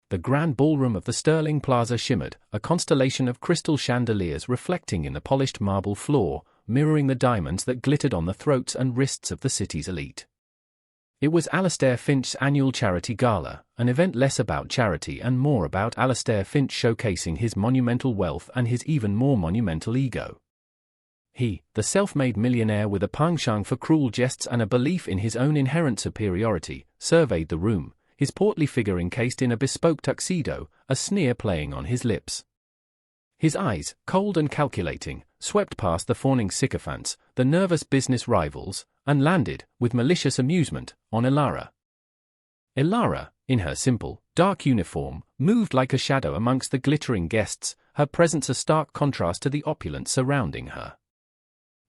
The grand ballroom of the Sterling Plaza shimmered, a constellation of crystal chandeliers reflecting in the polished marble floor, mirroring the diamonds that glittered on the throats and wrists of the city's elite. It was Alastair Finch's annual charity gala, an event less about charity and more about Alastair Finch showcasing his monumental wealth and his even more monumental ego. He, the self-made millionaire with a penchant for cruel jests and a belief in his own inherent superiority, surveyed the room, his portly figure encased in a bespoke tuxedo, a sneer playing on his lips. His eyes, cold and calculating, swept past the fawning sycophants, the nervous business rivals, and landed, with malicious amusement, on Elara. Elara, in her simple, dark uniform, moved like a shadow amongst the glittering guests, her presence a stark contrast to the opulence surrounding her.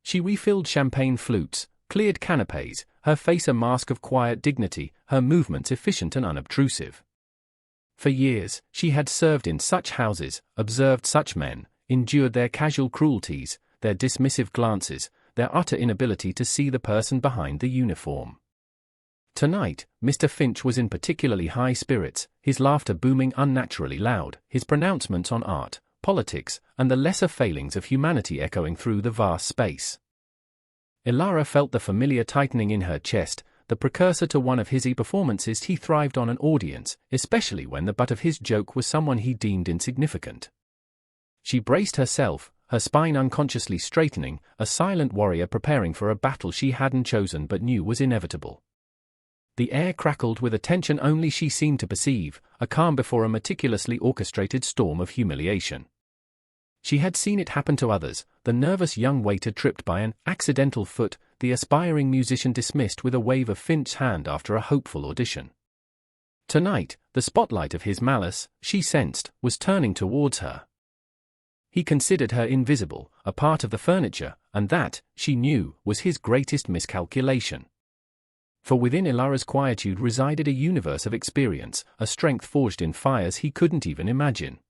She refilled champagne flutes, cleared canapes, her face a mask of quiet dignity, her movements efficient and unobtrusive. For years, she had served in such houses, observed such men, endured their casual cruelties, their dismissive glances, their utter inability to see the person behind the uniform. Tonight, Mr. Finch was in particularly high spirits, his laughter booming unnaturally loud, his pronouncements on art, politics, and the lesser failings of humanity echoing through the vast space. Elara felt the familiar tightening in her chest, the precursor to one of his performances. He thrived on an audience, especially when the butt of his joke was someone he deemed insignificant. She braced herself, her spine unconsciously straightening, a silent warrior preparing for a battle she hadn't chosen but knew was inevitable. The air crackled with a tension only she seemed to perceive, a calm before a meticulously orchestrated storm of humiliation. She had seen it happen to others, the nervous young waiter tripped by an accidental foot, the aspiring musician dismissed with a wave of Finch's hand after a hopeful audition. Tonight, the spotlight of his malice, she sensed, was turning towards her. He considered her invisible, a part of the furniture, and that, she knew, was his greatest miscalculation. For within Elara's quietude resided a universe of experience, a strength forged in fires he couldn't even imagine.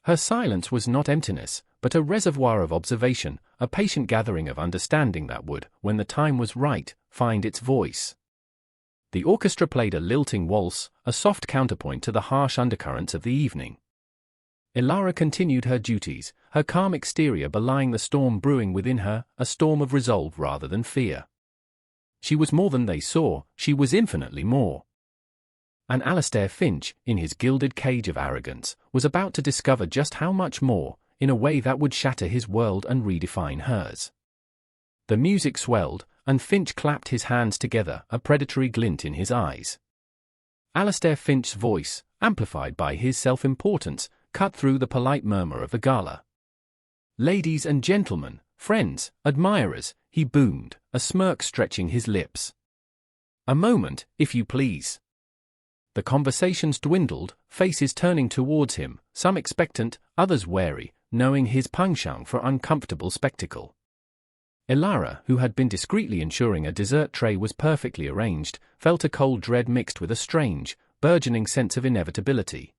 Her silence was not emptiness, but a reservoir of observation, a patient gathering of understanding that would, when the time was right, find its voice. The orchestra played a lilting waltz, a soft counterpoint to the harsh undercurrents of the evening. Elara continued her duties, her calm exterior belying the storm brewing within her, a storm of resolve rather than fear. She was more than they saw, she was infinitely more. And Alastair Finch, in his gilded cage of arrogance, was about to discover just how much more, in a way that would shatter his world and redefine hers. The music swelled, and Finch clapped his hands together, a predatory glint in his eyes. Alastair Finch's voice, amplified by his self-importance, cut through the polite murmur of the gala. "Ladies and gentlemen, friends, admirers," he boomed, a smirk stretching his lips. "A moment, if you please." The conversations dwindled, faces turning towards him, some expectant, others wary, knowing his penchant for uncomfortable spectacle. Elara, who had been discreetly ensuring a dessert tray was perfectly arranged, felt a cold dread mixed with a strange, burgeoning sense of inevitability.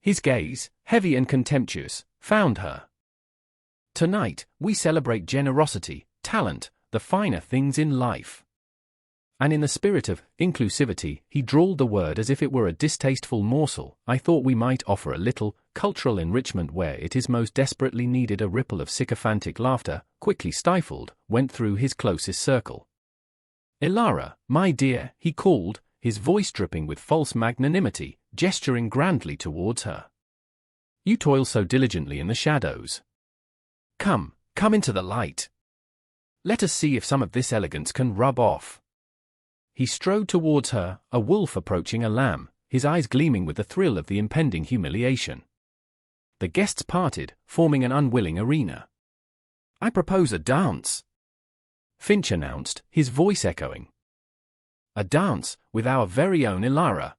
His gaze, heavy and contemptuous, found her. "Tonight, we celebrate generosity, talent, the finer things in life." And in the spirit of inclusivity, he drawled the word as if it were a distasteful morsel. "I thought we might offer a little cultural enrichment where it is most desperately needed." A ripple of sycophantic laughter, quickly stifled, went through his closest circle. "Elara, my dear," he called, his voice dripping with false magnanimity, gesturing grandly towards her. "You toil so diligently in the shadows. Come into the light. Let us see if some of this elegance can rub off." He strode towards her, a wolf approaching a lamb, his eyes gleaming with the thrill of the impending humiliation. The guests parted, forming an unwilling arena. "I propose a dance," Finch announced, his voice echoing. "A dance, with our very own Elara.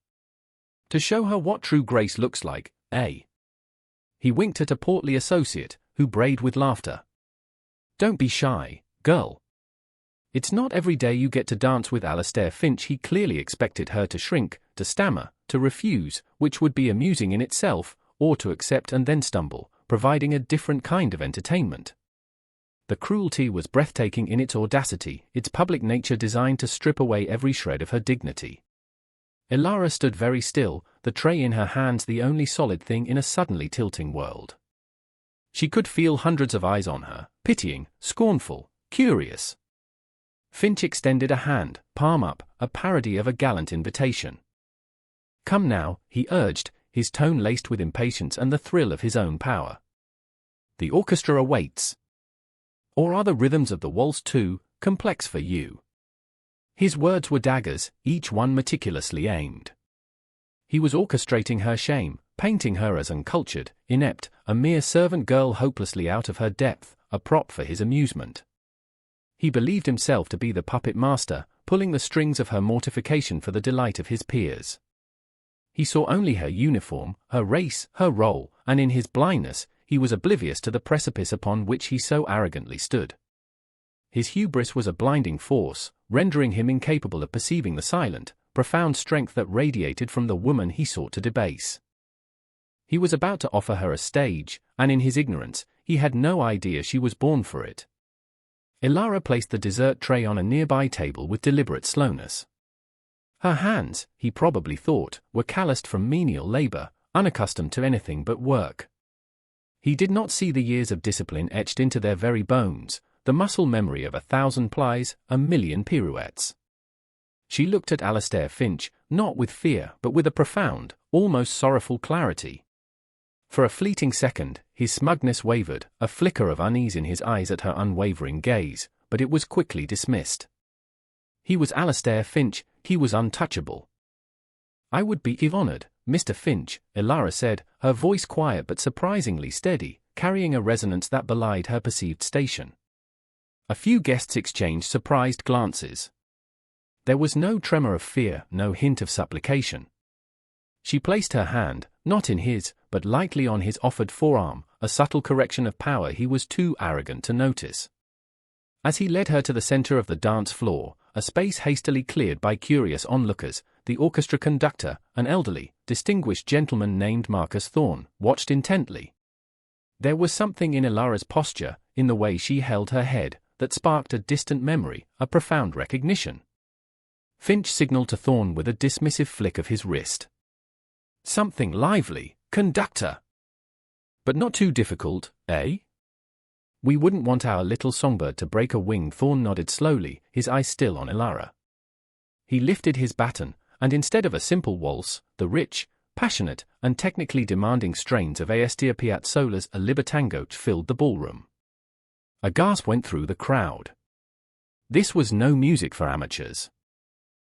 To show her what true grace looks like, eh?" He winked at a portly associate, who brayed with laughter. "Don't be shy, girl. It's not every day you get to dance with Alastair Finch." He clearly expected her to shrink, to stammer, to refuse, which would be amusing in itself, or to accept and then stumble, providing a different kind of entertainment. The cruelty was breathtaking in its audacity, its public nature designed to strip away every shred of her dignity. Ilara stood very still, the tray in her hands the only solid thing in a suddenly tilting world. She could feel hundreds of eyes on her, pitying, scornful, curious. Finch extended a hand, palm up, a parody of a gallant invitation. "Come now," he urged, his tone laced with impatience and the thrill of his own power. "The orchestra awaits. Or are the rhythms of the waltz too complex for you?" His words were daggers, each one meticulously aimed. He was orchestrating her shame, painting her as uncultured, inept, a mere servant girl hopelessly out of her depth, a prop for his amusement. He believed himself to be the puppet master, pulling the strings of her mortification for the delight of his peers. He saw only her uniform, her race, her role, and in his blindness, he was oblivious to the precipice upon which he so arrogantly stood. His hubris was a blinding force, rendering him incapable of perceiving the silent, profound strength that radiated from the woman he sought to debase. He was about to offer her a stage, and in his ignorance, he had no idea she was born for it. Ilara placed the dessert tray on a nearby table with deliberate slowness. Her hands, he probably thought, were calloused from menial labor, unaccustomed to anything but work. He did not see the years of discipline etched into their very bones, the muscle memory of 1,000 plies, 1,000,000 pirouettes. She looked at Alastair Finch, not with fear but with a profound, almost sorrowful clarity. For a fleeting second, his smugness wavered, a flicker of unease in his eyes at her unwavering gaze, but it was quickly dismissed. He was Alastair Finch, he was untouchable. "I would be honored, Mr. Finch," Ilara said, her voice quiet but surprisingly steady, carrying a resonance that belied her perceived station. A few guests exchanged surprised glances. There was no tremor of fear, no hint of supplication. She placed her hand, not in his, but lightly on his offered forearm, a subtle correction of power he was too arrogant to notice. As he led her to the center of the dance floor, a space hastily cleared by curious onlookers, the orchestra conductor, an elderly, distinguished gentleman named Marcus Thorne, watched intently. There was something in Ilara's posture, in the way she held her head, that sparked a distant memory, a profound recognition. Finch signaled to Thorne with a dismissive flick of his wrist. "Something lively, conductor. But not too difficult, eh?" "We wouldn't want our little songbird to break a wing." Thorne nodded slowly, his eyes still on Ilara. He lifted his baton, and instead of a simple waltz, the rich, passionate, and technically demanding strains of Astor Piazzolla's A Libertango filled the ballroom. A gasp went through the crowd. This was no music for amateurs.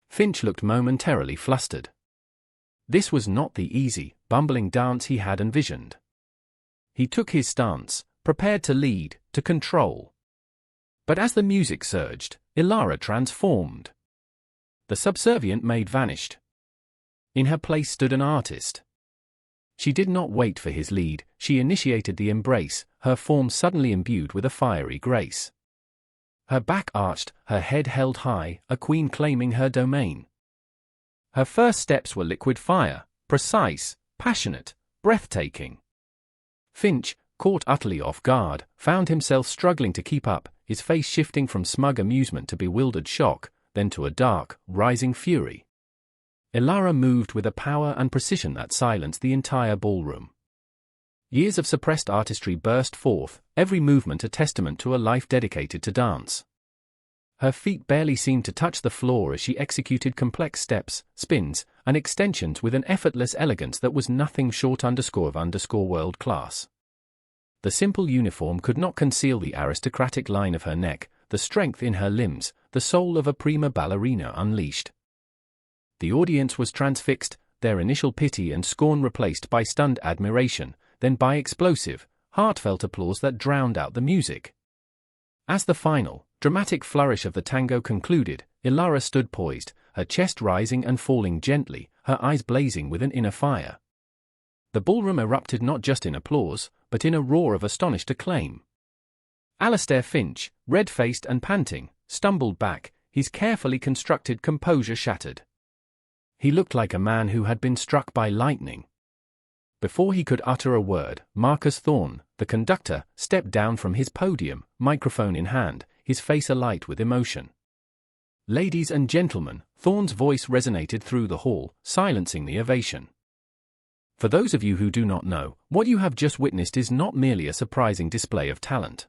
Finch looked momentarily flustered. This was not the easy, bumbling dance he had envisioned. He took his stance, prepared to lead, to control. But as the music surged, Ilara transformed. The subservient maid vanished. In her place stood an artist. She did not wait for his lead, she initiated the embrace, her form suddenly imbued with a fiery grace. Her back arched, her head held high, a queen claiming her domain. Her first steps were liquid fire, precise, passionate, breathtaking. Finch, caught utterly off guard, found himself struggling to keep up, his face shifting from smug amusement to bewildered shock, then to a dark, rising fury. Ilara moved with a power and precision that silenced the entire ballroom. Years of suppressed artistry burst forth, every movement a testament to a life dedicated to dance. Her feet barely seemed to touch the floor as she executed complex steps, spins, and extensions with an effortless elegance that was nothing short of world class. The simple uniform could not conceal the aristocratic line of her neck, the strength in her limbs, the soul of a prima ballerina unleashed. The audience was transfixed, their initial pity and scorn replaced by stunned admiration, then by explosive, heartfelt applause that drowned out the music. As the final, dramatic flourish of the tango concluded, Ilara stood poised, her chest rising and falling gently, her eyes blazing with an inner fire. The ballroom erupted not just in applause, but in a roar of astonished acclaim. Alastair Finch, red-faced and panting, stumbled back, his carefully constructed composure shattered. He looked like a man who had been struck by lightning. Before he could utter a word, Marcus Thorne, the conductor, stepped down from his podium, microphone in hand, his face alight with emotion. Ladies and gentlemen, Thorne's voice resonated through the hall, silencing the ovation. For those of you who do not know, what you have just witnessed is not merely a surprising display of talent.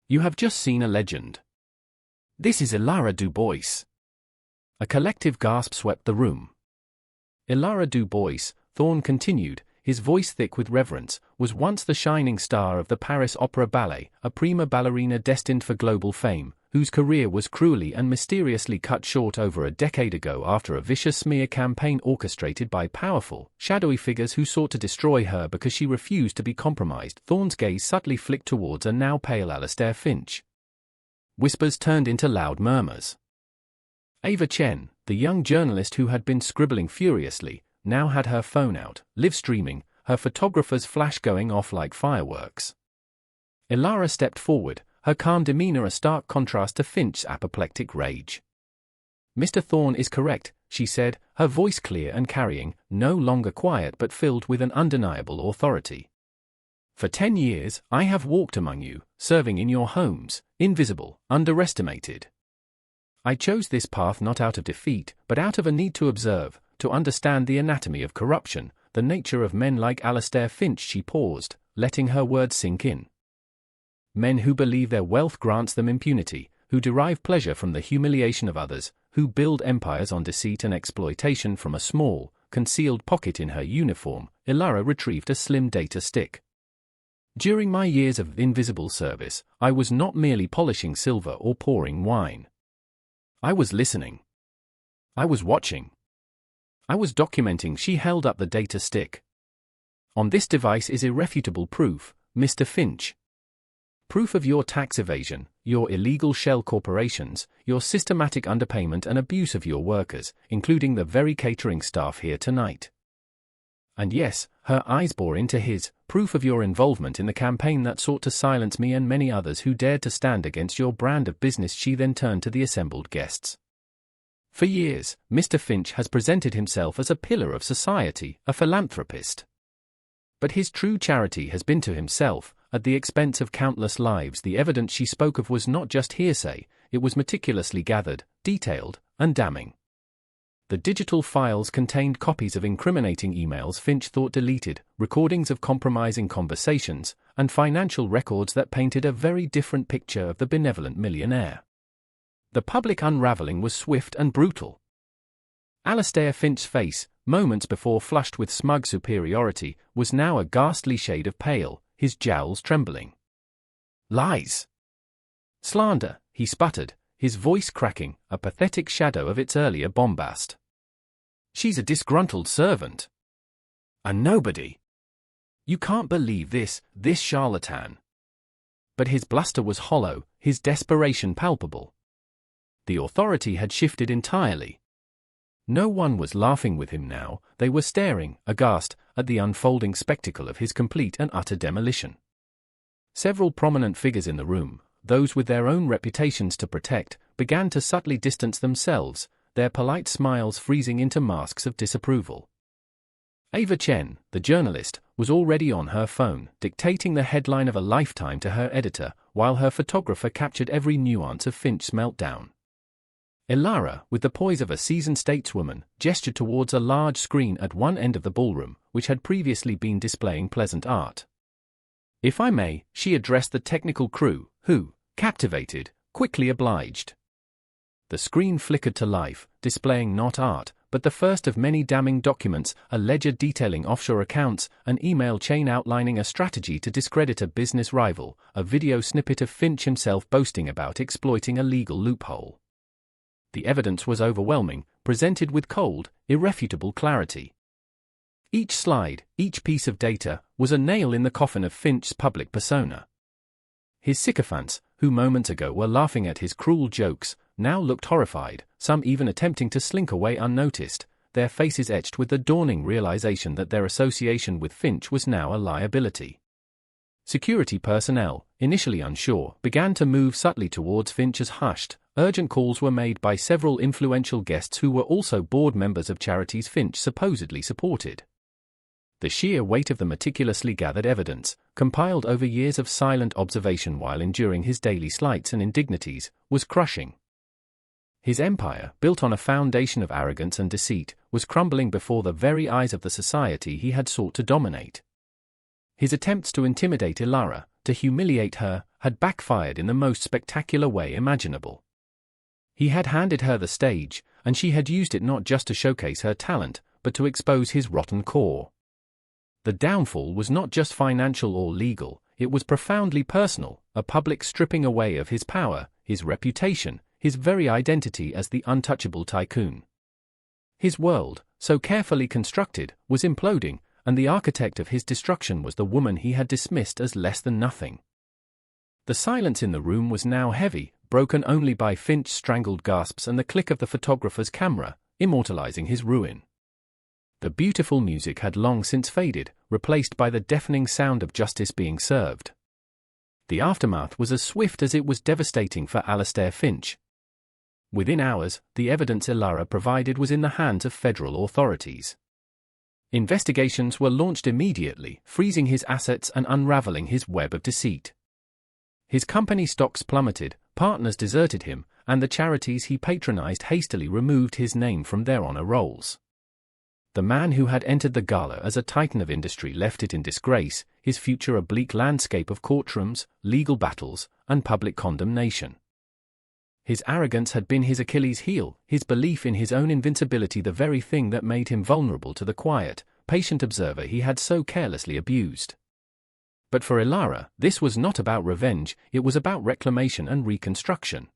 You have just seen a legend. This is Ilara Dubois. A collective gasp swept the room. Ilara Dubois, Thorne continued, his voice thick with reverence, was once the shining star of the Paris Opera Ballet, a prima ballerina destined for global fame, whose career was cruelly and mysteriously cut short over a decade ago after a vicious smear campaign orchestrated by powerful, shadowy figures who sought to destroy her because she refused to be compromised. Thorne's gaze subtly flicked towards a now pale Alastair Finch. Whispers turned into loud murmurs. Ava Chen, the young journalist who had been scribbling furiously, now had her phone out, live-streaming, her photographer's flash going off like fireworks. Ilara stepped forward, her calm demeanor a stark contrast to Finch's apoplectic rage. "Mr. Thorne is correct," she said, her voice clear and carrying, no longer quiet but filled with an undeniable authority. "For 10 years, I have walked among you, serving in your homes, invisible, underestimated. I chose this path not out of defeat, but out of a need to observe, to understand the anatomy of corruption, the nature of men like Alastair Finch." She paused, letting her words sink in. Men who believe their wealth grants them impunity, who derive pleasure from the humiliation of others, who build empires on deceit and exploitation. From a small, concealed pocket in her uniform, Ilara retrieved a slim data stick. "During my years of invisible service, I was not merely polishing silver or pouring wine. I was listening. I was watching. I was documenting." She held up the data stick. "On this device is irrefutable proof, Mr. Finch. Proof of your tax evasion, your illegal shell corporations, your systematic underpayment and abuse of your workers, including the very catering staff here tonight. And yes," her eyes bore into his, "proof of your involvement in the campaign that sought to silence me and many others who dared to stand against your brand of business." She then turned to the assembled guests. "For years, Mr. Finch has presented himself as a pillar of society, a philanthropist. But his true charity has been to himself, at the expense of countless lives." The evidence she spoke of was not just hearsay, it was meticulously gathered, detailed, and damning. The digital files contained copies of incriminating emails Finch thought deleted, recordings of compromising conversations, and financial records that painted a very different picture of the benevolent millionaire. The public unraveling was swift and brutal. Alastair Finch's face, moments before flushed with smug superiority, was now a ghastly shade of pale, his jowls trembling. "Lies! Slander," he sputtered, his voice cracking, a pathetic shadow of its earlier bombast. "She's a disgruntled servant. A nobody. You can't believe this charlatan." But his bluster was hollow, his desperation palpable. The authority had shifted entirely. No one was laughing with him now, they were staring, aghast, at the unfolding spectacle of his complete and utter demolition. Several prominent figures in the room, those with their own reputations to protect, began to subtly distance themselves, their polite smiles freezing into masks of disapproval. Ava Chen, the journalist, was already on her phone, dictating the headline of a lifetime to her editor, while her photographer captured every nuance of Finch's meltdown. Ilara, with the poise of a seasoned stateswoman, gestured towards a large screen at one end of the ballroom, which had previously been displaying pleasant art. "If I may," she addressed the technical crew, who, captivated, quickly obliged. The screen flickered to life, displaying not art, but the first of many damning documents, a ledger detailing offshore accounts, an email chain outlining a strategy to discredit a business rival, a video snippet of Finch himself boasting about exploiting a legal loophole. The evidence was overwhelming, presented with cold, irrefutable clarity. Each slide, each piece of data, was a nail in the coffin of Finch's public persona. His sycophants, who moments ago were laughing at his cruel jokes, now looked horrified, some even attempting to slink away unnoticed, their faces etched with the dawning realization that their association with Finch was now a liability. Security personnel, initially unsure, began to move subtly towards Finch as hushed, urgent calls were made by several influential guests who were also board members of charities Finch supposedly supported. The sheer weight of the meticulously gathered evidence, compiled over years of silent observation while enduring his daily slights and indignities, was crushing. His empire, built on a foundation of arrogance and deceit, was crumbling before the very eyes of the society he had sought to dominate. His attempts to intimidate Ilara, to humiliate her, had backfired in the most spectacular way imaginable. He had handed her the stage, and she had used it not just to showcase her talent, but to expose his rotten core. The downfall was not just financial or legal, it was profoundly personal, a public stripping away of his power, his reputation, his very identity as the untouchable tycoon. His world, so carefully constructed, was imploding, and the architect of his destruction was the woman he had dismissed as less than nothing. The silence in the room was now heavy, broken only by Finch's strangled gasps and the click of the photographer's camera, immortalizing his ruin. The beautiful music had long since faded, replaced by the deafening sound of justice being served. The aftermath was as swift as it was devastating for Alastair Finch. Within hours, the evidence Ilara provided was in the hands of federal authorities. Investigations were launched immediately, freezing his assets and unraveling his web of deceit. His company stocks plummeted, partners deserted him, and the charities he patronized hastily removed his name from their honor rolls. The man who had entered the gala as a titan of industry left it in disgrace, his future a bleak landscape of courtrooms, legal battles, and public condemnation. His arrogance had been his Achilles' heel, his belief in his own invincibility the very thing that made him vulnerable to the quiet, patient observer he had so carelessly abused. But for Ilara, this was not about revenge, it was about reclamation and reconstruction.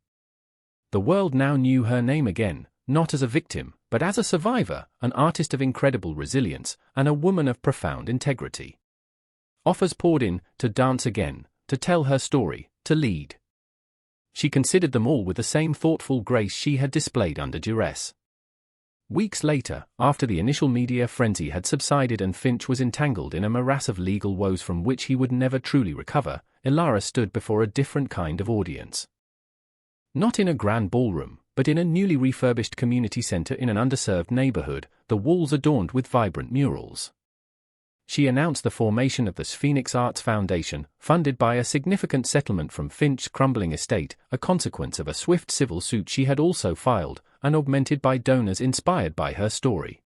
The world now knew her name again, not as a victim, but as a survivor, an artist of incredible resilience, and a woman of profound integrity. Offers poured in, to dance again, to tell her story, to lead. She considered them all with the same thoughtful grace she had displayed under duress. Weeks later, after the initial media frenzy had subsided and Finch was entangled in a morass of legal woes from which he would never truly recover, Ilara stood before a different kind of audience. Not in a grand ballroom, but in a newly refurbished community center in an underserved neighborhood, the walls adorned with vibrant murals. She announced the formation of the Phoenix Arts Foundation, funded by a significant settlement from Finch's crumbling estate, a consequence of a swift civil suit she had also filed, and augmented by donors inspired by her story.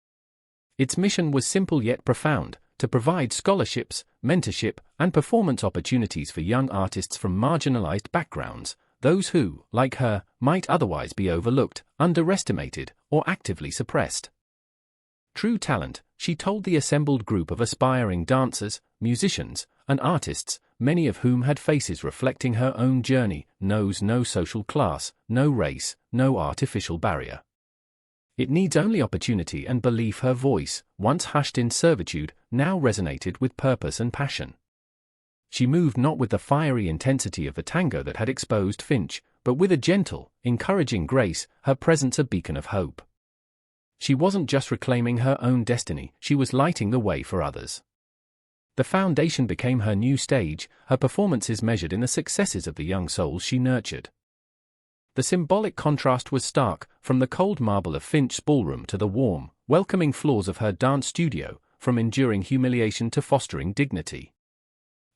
Its mission was simple yet profound, to provide scholarships, mentorship, and performance opportunities for young artists from marginalized backgrounds, those who, like her, might otherwise be overlooked, underestimated, or actively suppressed. True talent, she told the assembled group of aspiring dancers, musicians, and artists, many of whom had faces reflecting her own journey, knows no social class, no race, no artificial barrier. It needs only opportunity and belief. Her voice, once hushed in servitude, now resonated with purpose and passion. She moved not with the fiery intensity of the tango that had exposed Finch, but with a gentle, encouraging grace, her presence a beacon of hope. She wasn't just reclaiming her own destiny, she was lighting the way for others. The foundation became her new stage, her performances measured in the successes of the young souls she nurtured. The symbolic contrast was stark, from the cold marble of Finch's ballroom to the warm, welcoming floors of her dance studio, from enduring humiliation to fostering dignity.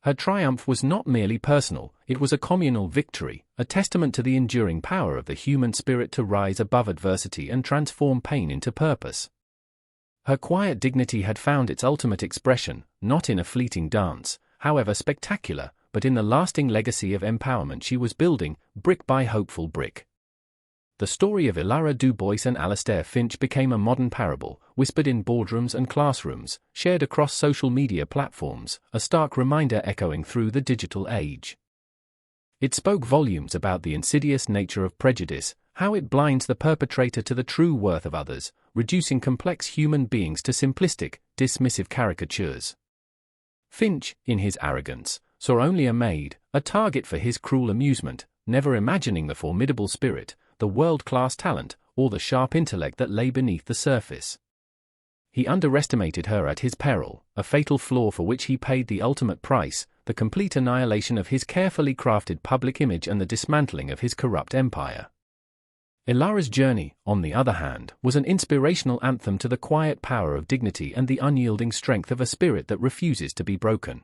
Her triumph was not merely personal, it was a communal victory, a testament to the enduring power of the human spirit to rise above adversity and transform pain into purpose. Her quiet dignity had found its ultimate expression, not in a fleeting dance, however spectacular, but in the lasting legacy of empowerment she was building, brick by hopeful brick. The story of Ilara Dubois and Alastair Finch became a modern parable, whispered in boardrooms and classrooms, shared across social media platforms, a stark reminder echoing through the digital age. It spoke volumes about the insidious nature of prejudice, how it blinds the perpetrator to the true worth of others, reducing complex human beings to simplistic, dismissive caricatures. Finch, in his arrogance, saw only a maid, a target for his cruel amusement, never imagining the formidable spirit, the world-class talent, or the sharp intellect that lay beneath the surface. He underestimated her at his peril, a fatal flaw for which he paid the ultimate price, the complete annihilation of his carefully crafted public image and the dismantling of his corrupt empire. Ilara's journey, on the other hand, was an inspirational anthem to the quiet power of dignity and the unyielding strength of a spirit that refuses to be broken.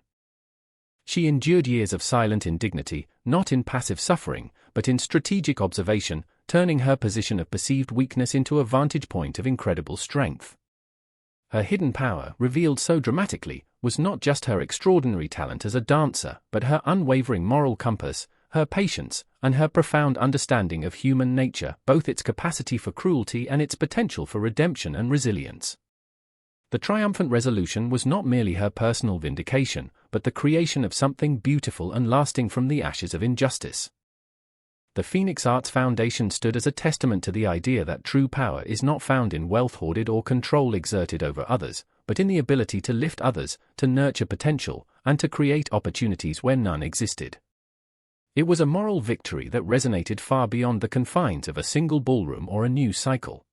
She endured years of silent indignity, not in passive suffering, but in strategic observation, turning her position of perceived weakness into a vantage point of incredible strength. Her hidden power, revealed so dramatically, was not just her extraordinary talent as a dancer, but her unwavering moral compass, her patience, and her profound understanding of human nature, both its capacity for cruelty and its potential for redemption and resilience. The triumphant resolution was not merely her personal vindication, but the creation of something beautiful and lasting from the ashes of injustice. The Phoenix Arts Foundation stood as a testament to the idea that true power is not found in wealth hoarded or control exerted over others, but in the ability to lift others, to nurture potential, and to create opportunities where none existed. It was a moral victory that resonated far beyond the confines of a single ballroom or a news cycle.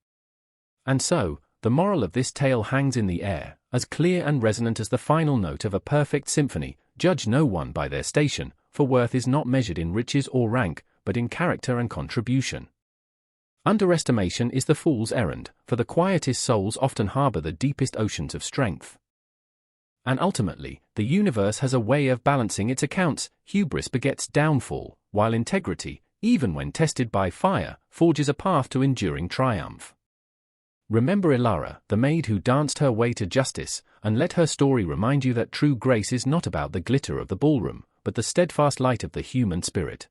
And so, the moral of this tale hangs in the air, as clear and resonant as the final note of a perfect symphony: judge no one by their station, for worth is not measured in riches or rank, but in character and contribution. Underestimation is the fool's errand, for the quietest souls often harbor the deepest oceans of strength. And ultimately, the universe has a way of balancing its accounts. Hubris begets downfall, while integrity, even when tested by fire, forges a path to enduring triumph. Remember Ilara, the maid who danced her way to justice, and let her story remind you that true grace is not about the glitter of the ballroom, but the steadfast light of the human spirit.